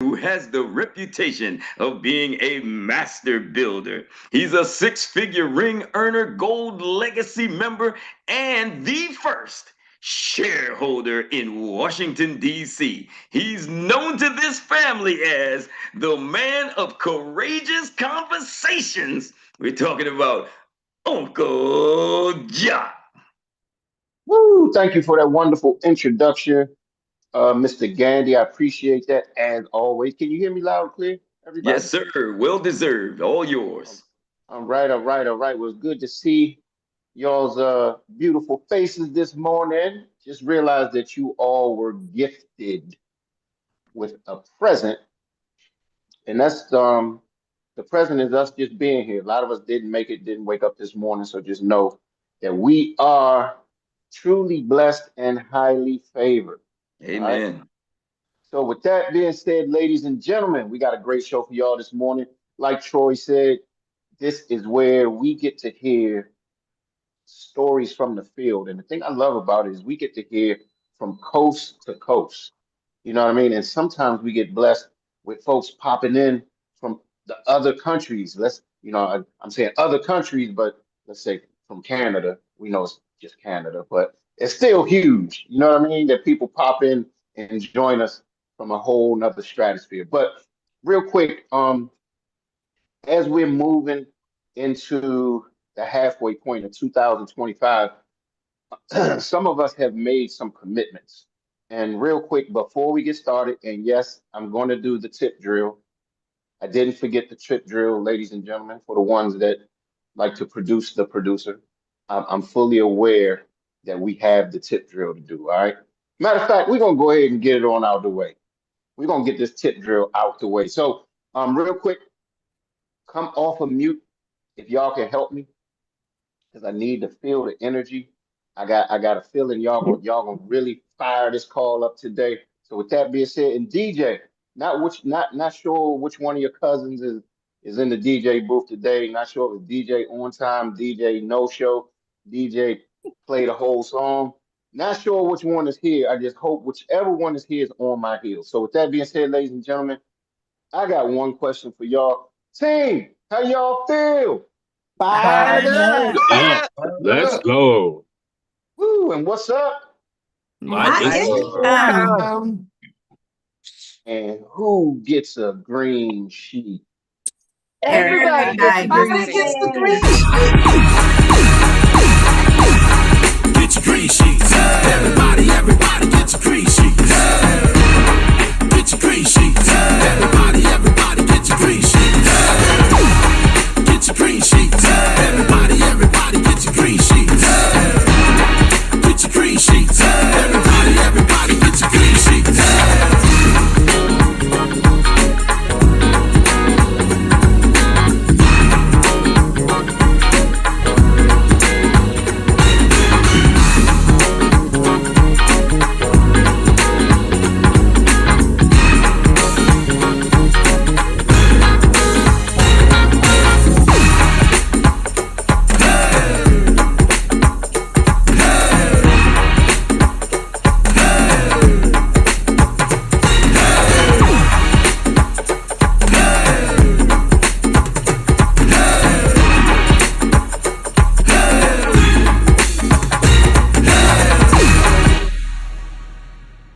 who has the reputation of being a master builder. He's a six-figure ring earner, gold legacy member, and the first shareholder in Washington, D.C. He's known to this family as the man of courageous conversations. We're talking about Uncle John. Woo! Thank you for that wonderful introduction, Mr. Gandy. I appreciate that as always. Can you hear me loud and clear, everybody? Yes, sir. Well deserved. All Um, yours. All right, all right, all right. Well, it's good to see y'all's beautiful faces this morning. Just realized that you all were gifted with a present, and that's the present is us just being here. A lot of us didn't make it, didn't wake up this morning, so just know that we are truly blessed and highly favored. All right. Amen. So, with that being said, ladies and gentlemen, we got a great show for y'all this morning. Like Troy said, this is where we get to hear stories from the field. And the thing I love about it is we get to hear from coast to coast. You know what I mean? And sometimes we get blessed with folks popping in from the other countries. I'm saying other countries, but let's say from Canada. We know it's just Canada, but it's still huge. You know what I mean? That people pop in and join us from a whole nother stratosphere. But real quick, as we're moving into the halfway point of 2025, some of us have made some commitments. And real quick, before we get started, and yes, I'm going to do the tip drill. I didn't forget the tip drill, ladies and gentlemen, for the ones that like to produce the producer. I'm fully aware that we have the tip drill to do. All right. Matter of fact, we're going to go ahead and get it on out the way. We're going to get this tip drill out the way. So, real quick, come off of mute if y'all can help me because I need to feel the energy. I got a feeling y'all gonna really fire this call up today. So with that being said, and DJ, not sure which one of your cousins is in the DJ booth today. Not sure if it's DJ on time, DJ no show, DJ play the whole song. Not sure which one is here. I just hope whichever one is here is on my heels. So with that being said, ladies and gentlemen, I got one question for y'all. Team, how y'all feel? Fired Fired up. up. Up. Let's go. Woo, and what's up? My My income. income. And who gets a green sheet? Everybody gets a Everybody green gets Everybody a gets the sheet. green green sheet. Get your green sheets. Everybody gets a green sheet. Get your green sheets. Everybody gets a green sheet. Get your green sheets. Everybody gets a green sheet. Get your green sheets. Everybody gets a green sheet.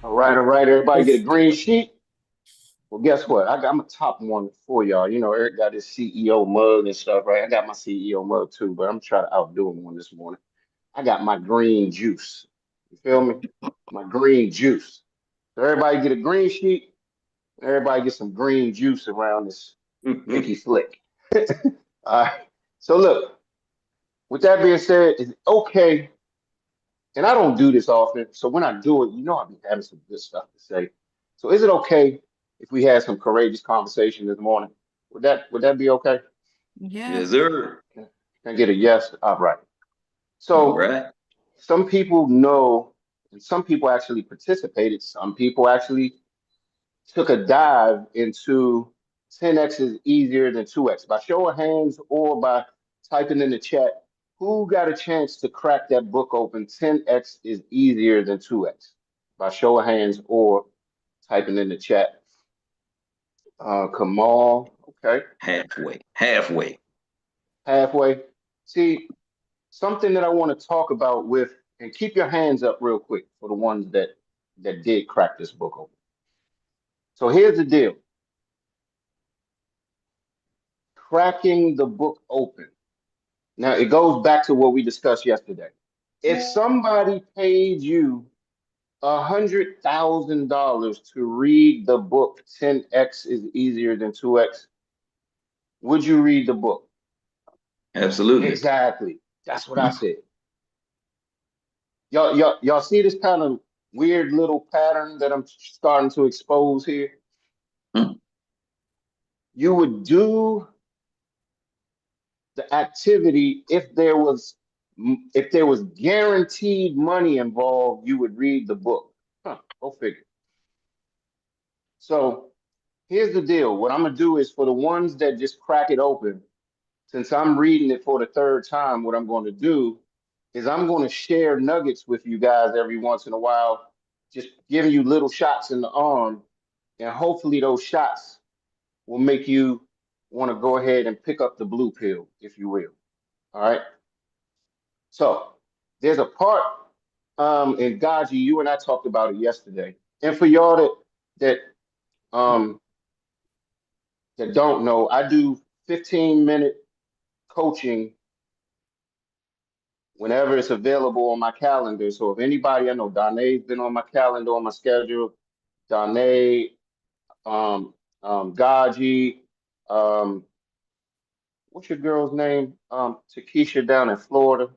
All right, everybody get a green sheet. Well, guess what? I'm a top one for y'all. You know, Eric got his CEO mug and stuff, right? I got my CEO mug too, but I'm trying to outdo him on this morning. I got my green juice. You feel me? My green juice. So everybody get a green sheet. Everybody get some green juice around this Mickey flick. All right. So look, with that being said, it's okay. And I don't do this often. So when I do it, you know I'll be having some good stuff to say. So is it okay if we had some courageous conversation this morning? Would that be okay? Yes, Yes. sir. Can I get a yes? All right. All So right. some people know, and some people actually participated. Some people actually took a dive into 10x is easier than 2x by show of hands or by typing in the chat. Who got a chance to crack that book open? 10x is easier than 2x by show of hands or typing in the chat. Kamal. Okay. Halfway. Halfway. See, something that I want to talk about with, and keep your hands up real quick for the ones that did crack this book open. So here's the deal. Cracking the book open. Now it goes back to what we discussed yesterday. If somebody paid you $100,000 to read the book 10x is easier than 2x, would you read the book? Absolutely. Exactly. That's what I said. Y'all see this kind of weird little pattern that I'm starting to expose here? Hmm. You would do the activity if there was guaranteed money involved, you would read the book. Huh, go figure. So here's the deal. What I'm gonna do is for the ones that just crack it open, since I'm reading it for the third time, what I'm going to do is I'm going to share nuggets with you guys every once in a while, just giving you little shots in the arm, and hopefully those shots will make you want to go ahead and pick up the blue pill, if you will. All right. So there's a part in Gaji, you and I talked about it yesterday. And for y'all um that don't know, I do 15-minute coaching whenever it's available on my calendar. So if anybody, I know Danae's been on my calendar, on my schedule. Danae, Gaji, um, what's your girl's name? Takesha down in Florida.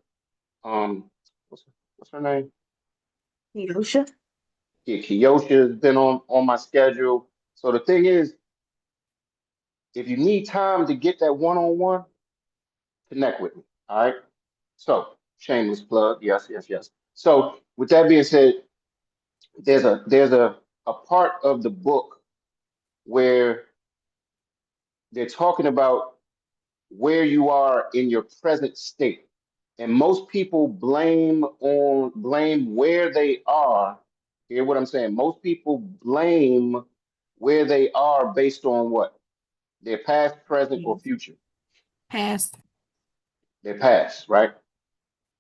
Um, what's her name? Yosha. Yeah, Kiyosha has been on my schedule. So the thing is, if you need time to get that one-on-one, connect with me. All right. So shameless plug. Yes, yes, yes. So with that being said, there's a part of the book where they're talking about where you are in your present state. And most people blame where they are. Hear what I'm saying? Most people blame where they are based on what? Their past, present, or future. Past. Their past, right?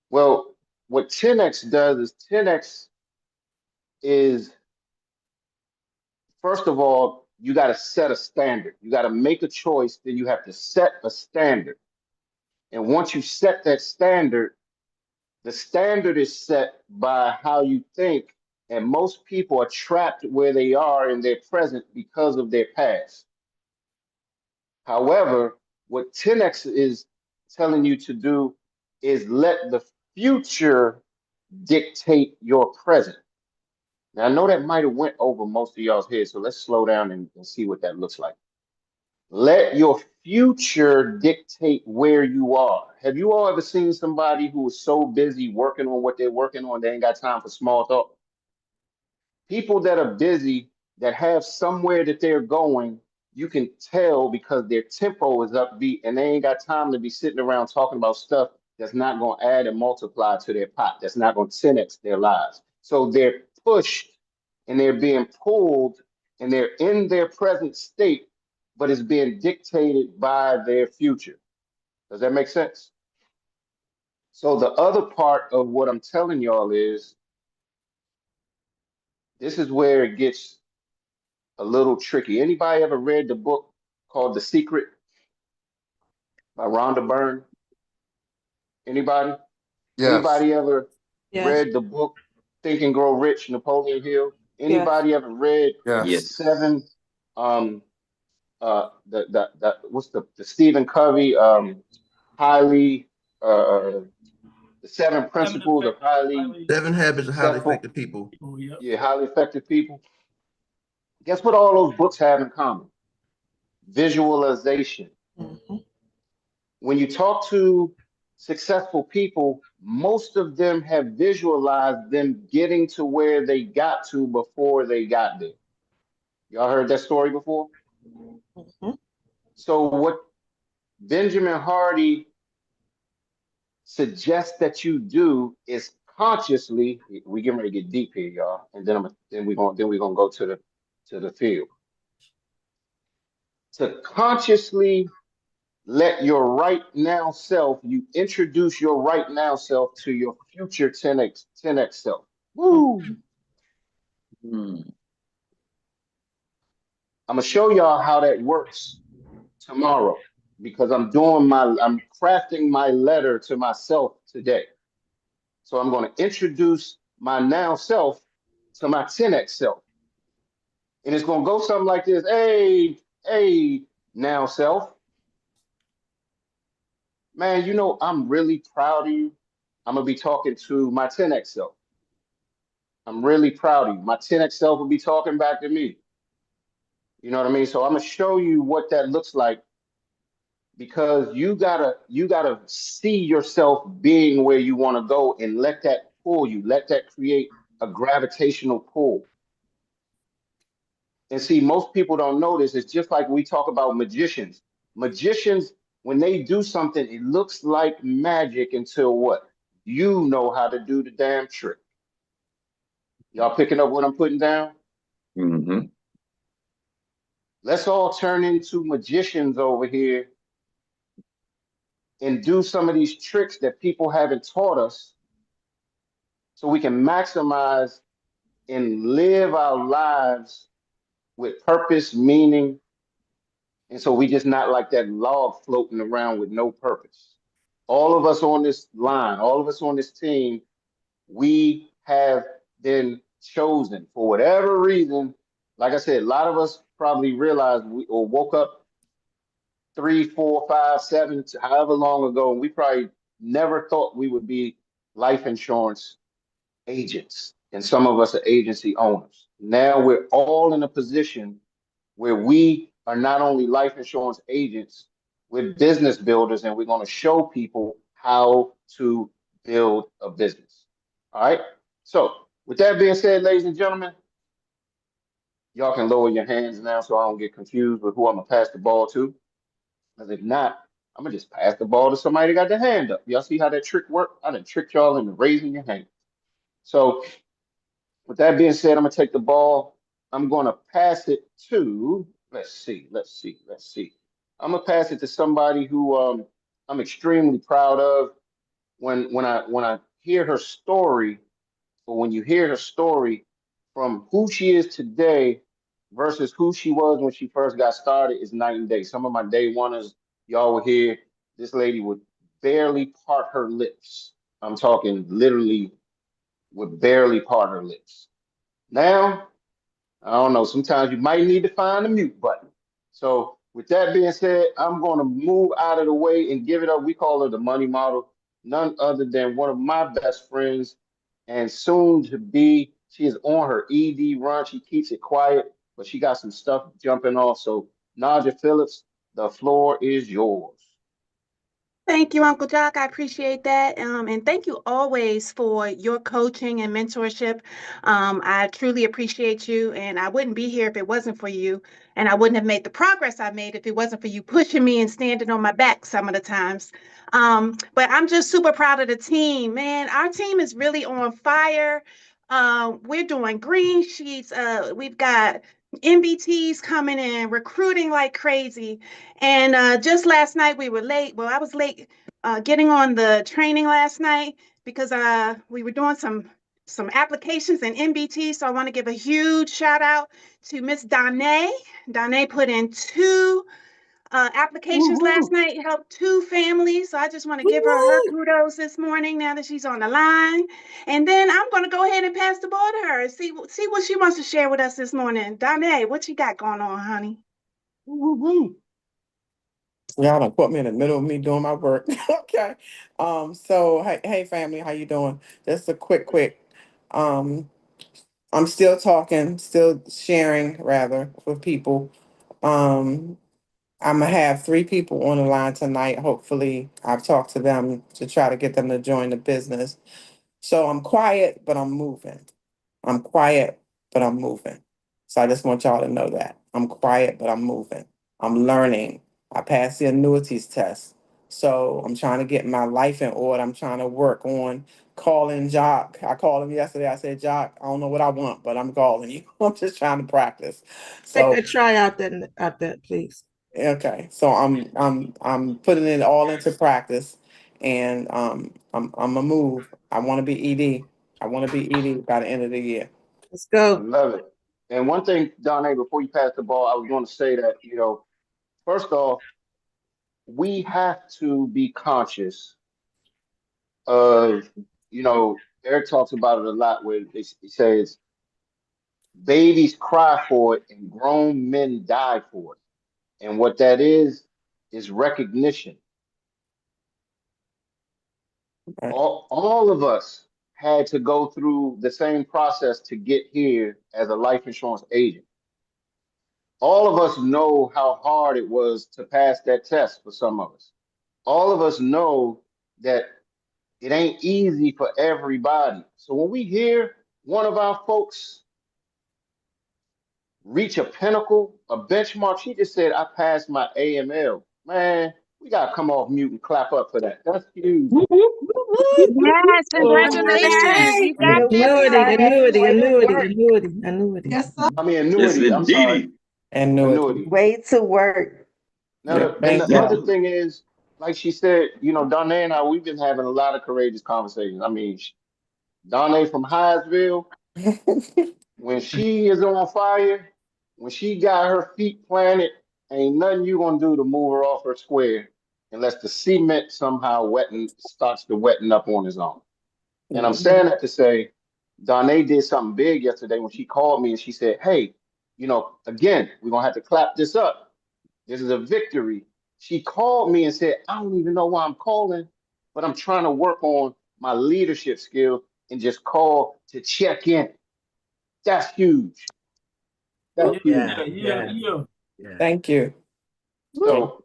Well, what 10x does is 10x is, first of all, you got to set a standard. You got to make a choice, then you have to set a standard. And once you set that standard, the standard is set by how you think. And most people are trapped where they are in their present because of their past. However, what 10x is telling you to do is let the future dictate your present. Now, I know that might have went over most of y'all's heads, so let's slow down and see what that looks like. Let your future dictate where you are. Have you all ever seen somebody who is so busy working on what they're working on, they ain't got time for small talk? People that are busy, that have somewhere that they're going, you can tell because their tempo is upbeat and they ain't got time to be sitting around talking about stuff that's not going to add and multiply to their pot, that's not going to 10x their lives. So they're pushed and they're being pulled and they're in their present state, but it's being dictated by their future. Does that make sense? So the other part of what I'm telling y'all is this is where it gets a little tricky. Anybody ever read the book called The Secret by Rhonda Byrne? Anybody? Yes. Anybody ever Yes. read the book Think and Grow Rich, Napoleon Hill? Yes. Anybody ever read the Yes. Yes. seven the what's the Stephen Covey highly the seven principles of highly 7 Habits of Highly successful, Effective People. yeah, highly effective people? Guess what all those books have in common? Visualization. Mhm. When you talk to successful people, most of them have visualized them getting to where they got to before they got there. Y'all heard that story before? Mhm. So what Benjamin Hardy suggests that you do is consciously, we getting ready to get deep here, y'all, and then we're gonna go to the field. to consciously let your right now self, you introduce your right now self to your future 10x self. Woo! Mm. I'm gonna show y'all how that works tomorrow because I'm crafting my letter to myself today. So I'm going to introduce my now self to my 10x self. And it's going to go something like this. Hey, now self. Man, you know, I'm really proud of you. I'm going to be talking to my 10x self. I'm really proud of you. My 10x self will be talking back to me. You know what I mean? So I'm going to show you what that looks like because you gotta see yourself being where you want to go and let that pull you, let that create a gravitational pull. And see, most people don't know this. It's just like we talk about magicians. Magicians, when they do something, it looks like magic until what? You know how to do the damn trick. Y'all picking up what I'm putting down? Mm-hmm. Let's all turn into magicians over here and do some of these tricks that people haven't taught us so we can maximize and live our lives with purpose, meaning, and so we just not like that log floating around with no purpose. All of us on this line, all of us on this team, we have been chosen for whatever reason. Like I said, a lot of us probably realized we or woke up 3, 4, 5, 7, however long ago, and we probably never thought we would be life insurance agents, and some of us are agency owners. Now we're all in a position where we are not only life insurance agents, we're business builders, and we're going to show people how to build a business. All right. So, with that being said, ladies and gentlemen, y'all can lower your hands now so I don't get confused with who I'm going to pass the ball to. Because if not, I'm going to just pass the ball to somebody that got their hand up. Y'all see how that trick worked? I done tricked y'all into raising your hand. So, with that being said, I'm gonna take the ball. I'm gonna pass it to, let's see. I'm gonna pass it to somebody who I'm extremely proud of. When I hear her story, or when you hear her story from who she is today versus who she was when she first got started is night and day. Some of my day oneers, y'all were here. This lady would barely part her lips. I'm talking literally would barely part her lips. Now, I don't know. Sometimes you might need to find the mute button. So, with that being said, I'm going to move out of the way and give it up. We call her the money model, none other than one of my best friends and soon to be. She is on her ED run. She keeps it quiet, but she got some stuff jumping off. So, Naja Phillips, the floor is yours. Thank you, Uncle Jock. I appreciate that. And thank you always for your coaching and mentorship. I truly appreciate you. And I wouldn't be here if it wasn't for you. And I wouldn't have made the progress I made if it wasn't for you pushing me and standing on my back some of the times. But I'm just super proud of the team, man. Our team is really on fire. We're doing green sheets. We've got MBTs coming in, recruiting like crazy. And just last night we were late. Well, I was late getting on the training last night because we were doing some applications in MBT. So I want to give a huge shout out to Miss Danae. Danae put in two applications last Woo-hoo. night, helped two families. So I just want to give her kudos this morning now that she's on the line. And then I'm going to go ahead and pass the ball to her and see what she wants to share with us this morning. Danae, what you got going on, honey? Woo-hoo. Y'all done put me in the middle of me doing my work. Okay. So hey family, how you doing? Just a quick. Um, I'm still talking, still sharing rather with people. Um, I'm gonna have 3 people on the line tonight. Hopefully, I've talked to them to try to get them to join the business. So I'm quiet, but I'm moving. I'm quiet, but I'm moving. So I just want y'all to know that. I'm quiet, but I'm moving. I'm learning. I passed the annuities test. So I'm trying to get my life in order. I'm trying to work on calling Jock. I called him yesterday. I said, Jock, I don't know what I want, but I'm calling you. I'm just trying to practice. Take So a try out that, please. Okay, so I'm putting it all into practice, and I'm a move. I want to be ED. I want to be ED by the end of the year. Let's I go. love it. And one thing, Donna, before you pass the ball, I was going to say that, first off, we have to be conscious of, Eric talks about it a lot where he says, babies cry for it and grown men die for it. And what that is recognition. Right. All of us had to go through the same process to get here as a life insurance agent. All of us know how hard it was to pass that test for some of us. All of us know that it ain't easy for everybody. So when we hear one of our folks reach a pinnacle, a benchmark, she just said, I passed my AML. Man, we got to come off mute and clap up for that. That's huge. Whoop, whoop, whoop, whoop, whoop, whoop. Yes, congratulations. Yay. You got this, Annuity, Dante. annuity, Way to annuity, work. annuity, annuity. Yes, sir. I mean, Yes, annuity. I'm sorry. indeedy. And know it. Annuity. Way to work. Now, Yeah, and thank the other y'all. thing is, like she said, Donna and I, we've been having a lot of courageous conversations. I mean, Donna from Hyattsville, when she is on fire, when she got her feet planted, ain't nothing you gonna do to move her off her square unless the cement somehow starts to wetting up on his own. And I'm Mhm. saying that to say, Donna did something big yesterday when she called me and she said, "Hey, again, we're gonna have to clap this up. This is a victory." She called me and said, "I don't even know why I'm calling, but I'm trying to work on my leadership skill and just call to check in." That's huge. That's huge. Thank you. Thank. So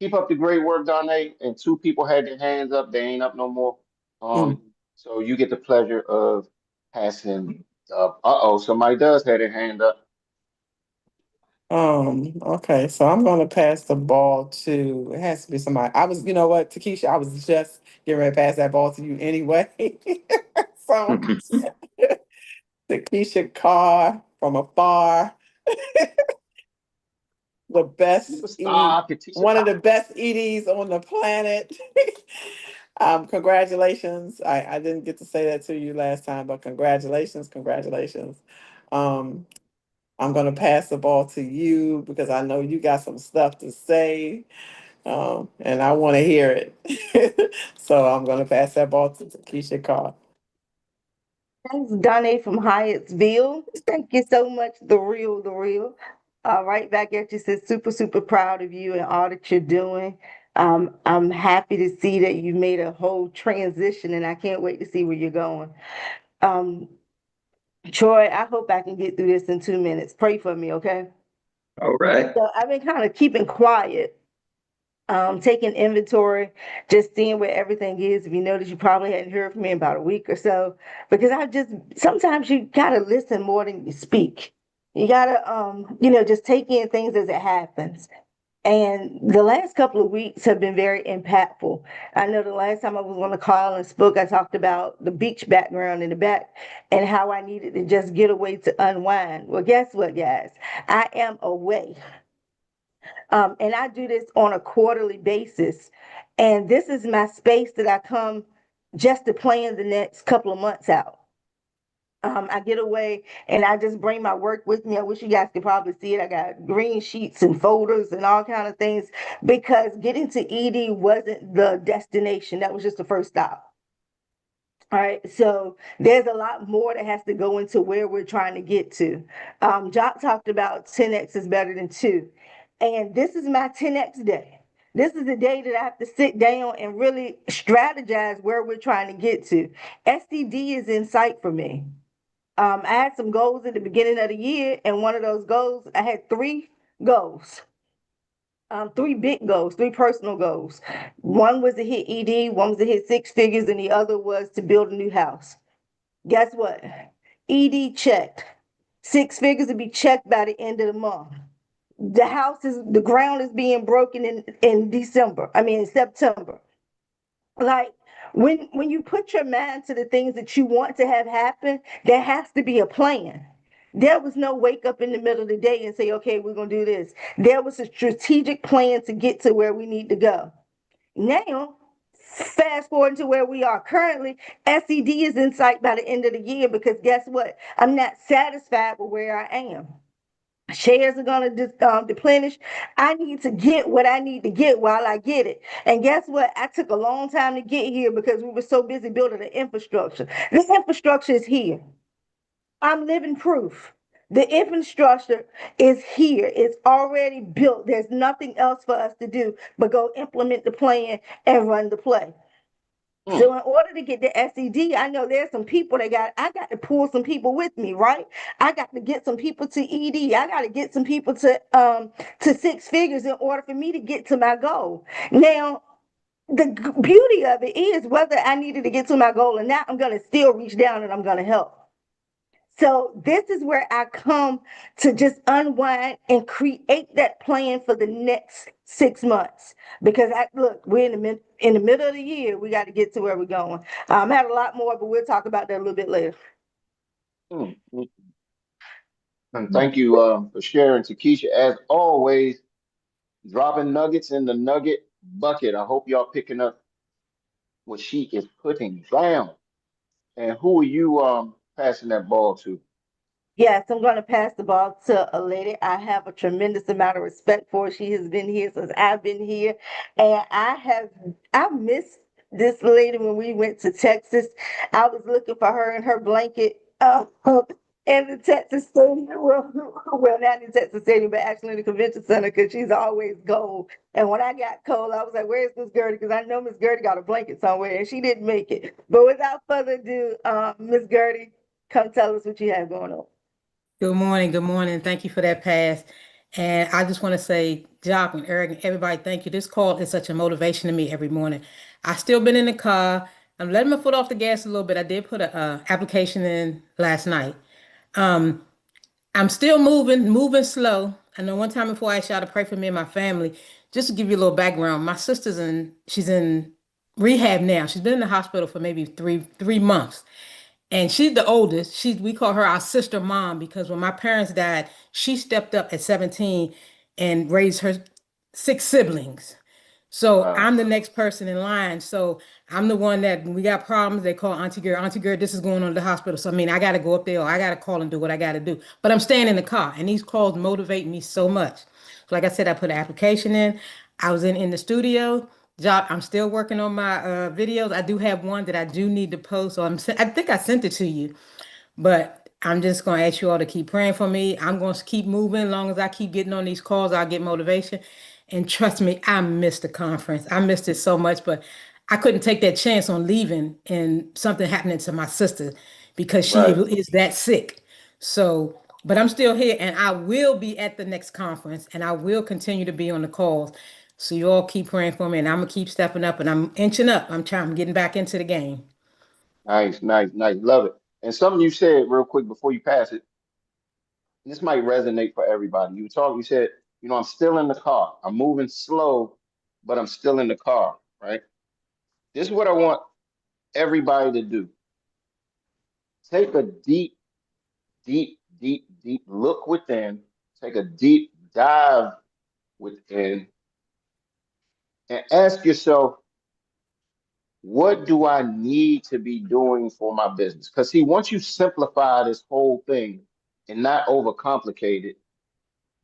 keep up the great work, Donna. And two people had their hands up. They ain't up no more. Mm. So you get the pleasure of passing. Uh-oh, somebody does have their hand up. Okay, so I'm gonna pass the ball to, it has to be somebody. I was, you know what, Takesha, I was just getting ready to pass that ball to you anyway. So Takesha Carr from afar, the best ED, Superstar, Katisha one of Cobb. the best EDs on the planet. Congratulations. I didn't get to say that to you last time, but congratulations, congratulations. Um, I'm gonna pass the ball to you because I know you got some stuff to say. And I want to hear it. So I'm going to pass that ball to Keisha Carr. Thanks, Donnie from Hyattsville. Thank you so much, the real, the real. Right back at you, says super, super proud of you and all that you're doing. I'm happy to see that you made a whole transition, and I can't wait to see where you're going. Um, Troy, I hope I can get through this in 2 minutes. Pray for me, okay? All right. So I've been kind of keeping quiet, taking inventory, just seeing where everything is. If you notice, you probably hadn't heard from me in about a week or so, because sometimes you gotta listen more than you speak. You gotta, just take in things as it happens. And the last couple of weeks have been very impactful. I know the last time I was on the call and spoke, I talked about the beach background in the back and how I needed to just get away to unwind. Well, guess what, guys? I am away. And I do this on a quarterly basis. And this is my space that I come just to plan the next couple of months out. I get away and I just bring my work with me. I wish you guys could probably see it. I got green sheets and folders and all kind of things because getting to ED wasn't the destination. That was just the first stop. All right, so there's a lot more that has to go into where we're trying to get to. Jock talked about 10x is better than two. And this is my 10x day. This is the day that I have to sit down and really strategize where we're trying to get to. STD is in sight for me. I had some goals at the beginning of the year, and one of those goals, I had three goals. Three big goals, three personal goals. One was to hit ED, one was to hit six figures, and the other was to build a new house. Guess what? ED checked. Six figures to be checked by the end of the month. The ground is being broken in December. I mean, in September. Like when you put your mind to the things that you want to have happen, there has to be a plan. There was no wake up in the middle of the day and say, okay, we're going to do this. There was a strategic plan to get to where we need to go. Now, fast forward to where we are currently, SED is in sight by the end of the year, because guess what? I'm not satisfied with where I am. Shares are going to deplenish. I need to get what I need to get while I get it. And guess what? I took a long time to get here because we were so busy building the infrastructure. This infrastructure is here. I'm living proof. The infrastructure is here. It's already built. There's nothing else for us to do but go implement the plan and run the play. So in order to get the SED, I know there's some people I got to pull some people with me, right? I got to get some people to ED. I got to get some people to six figures in order for me to get to my goal. Now, the beauty of it is, whether I needed to get to my goal or not, I'm going to still reach down and I'm going to help. So this is where I come to just unwind and create that plan for the next 6 months. Because we're in the middle of the year. We got to get to where we're going. I had a lot more, but we'll talk about that a little bit later. And thank you for sharing, Takesha. As always, dropping nuggets in the nugget bucket. I hope y'all picking up what she is putting down. And who are you passing that ball to? Yes, I'm going to pass the ball to a lady I have a tremendous amount of respect for. She has been here since I've been here, and I missed this lady when we went to Texas. I was looking for her in her blanket in the Texas Stadium. Well, not in the Texas Stadium, but actually in the convention center, because she's always gold. And when I got cold, I was like, "Where's Miss Gertie?" Because I know Miss Gertie got a blanket somewhere, and she didn't make it. But without further ado, Miss Gertie, come tell us what you have going on. Good morning. Good morning. Thank you for that pass. And I just want to say, Jock and Eric and everybody, thank you. This call is such a motivation to me every morning. I still been in the car. I'm letting my foot off the gas a little bit. I did put a application in last night. Um, I'm still moving slow. I know one time before I asked y'all to pray for me and my family. Just to give you a little background, my she's in rehab now. She's been in the hospital for maybe three months. And she's the oldest. We call her our sister mom, because when my parents died, she stepped up at 17 and raised her 6 siblings. So Wow. I'm the next person in line. So I'm the one that when we got problems, they call Auntie Girl. Auntie Girl, this is going on at the hospital. So I mean, I got to go up there, or I got to call and do what I got to do. But I'm staying in the car, and these calls motivate me so much. So like I said, I put an application in. I was in the studio. Job. I'm still working on my videos. I do have one that I do need to post. So I think I sent it to you. But I'm just going to ask you all to keep praying for me. I'm going to keep moving. As long as I keep getting on these calls, I'll get motivation. And trust me, I missed the conference. I missed it so much, but I couldn't take that chance on leaving and something happening to my sister, because she Right. is that sick. So, but I'm still here, and I will be at the next conference, and I will continue to be on the calls. So you all keep praying for me, and I'm gonna keep stepping up, and I'm inching up. I'm getting back into the game. Nice, nice, nice. Love it. And something you said real quick before you pass it, this might resonate for everybody. You said, I'm still in the car. I'm moving slow, but I'm still in the car, right? This is what I want everybody to do. Take a deep, deep, deep, deep look within. Take a deep dive within and ask yourself, what do I need to be doing for my business? Because see, once you simplify this whole thing and not overcomplicate it,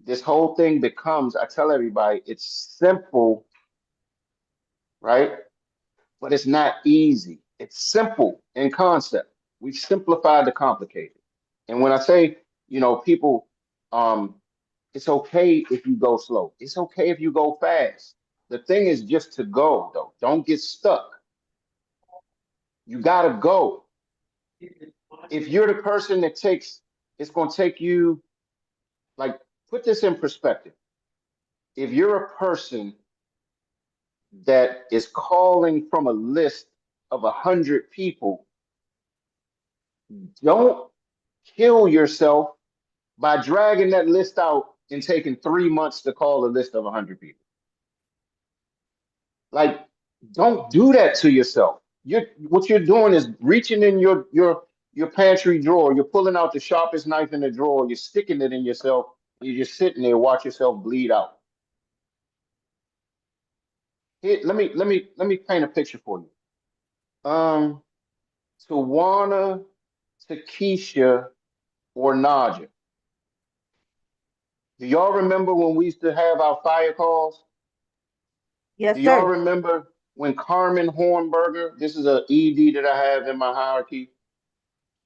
this whole thing becomes, I tell everybody, it's simple, right? But it's not easy. It's simple in concept. We've simplified the complicated. And when I say, people, um, it's okay if you go slow. It's okay if you go fast. The thing is just to go, though. Don't get stuck. You gotta go. If you're the person that it's going to take you, like, put this in perspective. If you're a person that is calling from a list of 100 people, don't kill yourself by dragging that list out and taking 3 months to call a list of 100 people. Like, don't do that to yourself. What you're doing is reaching in your your pantry drawer, you're pulling out the sharpest knife in the drawer, you're sticking it in yourself, you're just sitting there, watch yourself bleed out. Here, let me paint a picture for you. Tawana, Takesha, or Naja. Do y'all remember when we used to have our fire calls? Yes, Do y'all sir. remember when Carmen Hornberger, this is a ED that I have in my hierarchy,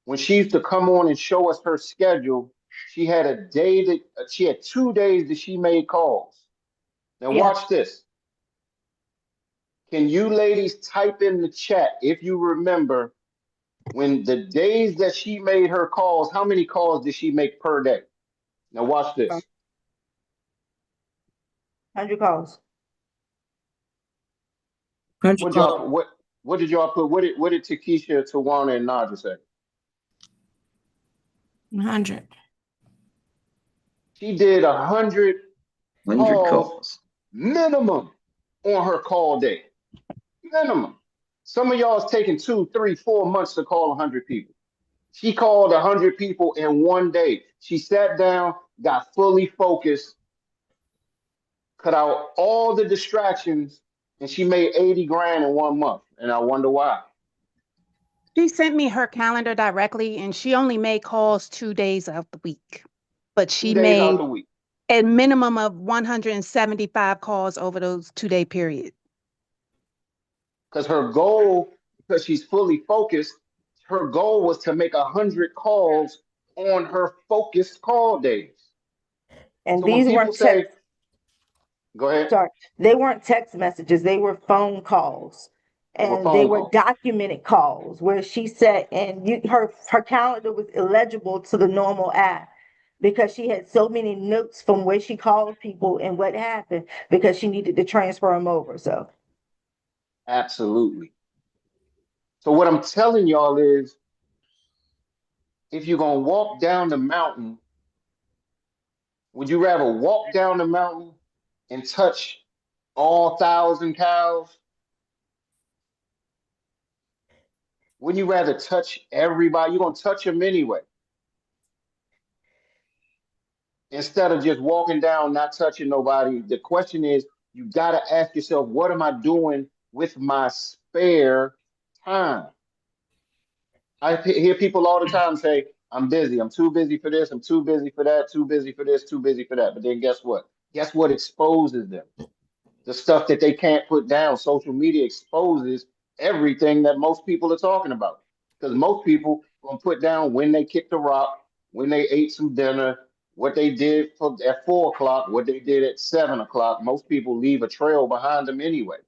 when she used to come on and show us her schedule, she had a day that she had 2 days that she made calls. Now Yes. watch this. Can you ladies type in the chat if you remember when the days that she made her calls, how many calls did she make per day? Now watch this. 100 calls. 100 What calls. y'all what did y'all put? What did Takesha, Tawana, and Naja say? 100. She did 100 100 calls calls. minimum on her call day. Minimum. Some of y'all is taking 2, 3, 4 months to call 100 people. She called 100 people in one day. She sat down, got fully focused, cut out all the distractions, and she made 80 grand in 1 month. And I wonder why. She sent me her calendar directly, and she only made calls 2 days of the week, but 2 she days out made the week. a minimum of 175 calls over those 2 day period. Because her goal, because she's fully focused, her goal was to make 100 calls on her focused call days. And So when these people weren't say, text, go ahead, sorry, they weren't text messages, they were phone calls. they were And they phone were calls. documented calls where she sat and her calendar was illegible to the normal app because she had so many notes from where she called people and what happened because she needed to transfer them over. So Absolutely. So what I'm telling y'all is, if you're going to walk down the mountain, would you rather walk down the mountain and touch all 1,000 cows? Wouldn't you rather touch everybody? You're going to touch them anyway. Instead of just walking down, not touching nobody. The question is, you got to ask yourself, what am I doing with my spare time? I hear people all the time say, I'm busy. I'm too busy for this. I'm too busy for that. Too busy for this. Too busy for that. But then guess what? Guess what exposes them? The stuff that they can't put down. Social media exposes everything that most people are talking about. Because most people gonna put down when they kicked a rock, when they ate some dinner, what they did at 4 o'clock, what they did at 7 o'clock. Most people leave a trail behind them anyway.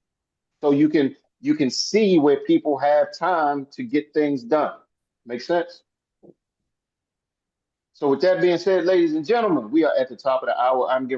So you can see where people have time to get things done. Make sense? So with that being said, ladies and gentlemen, we are at the top of the hour. I'm giving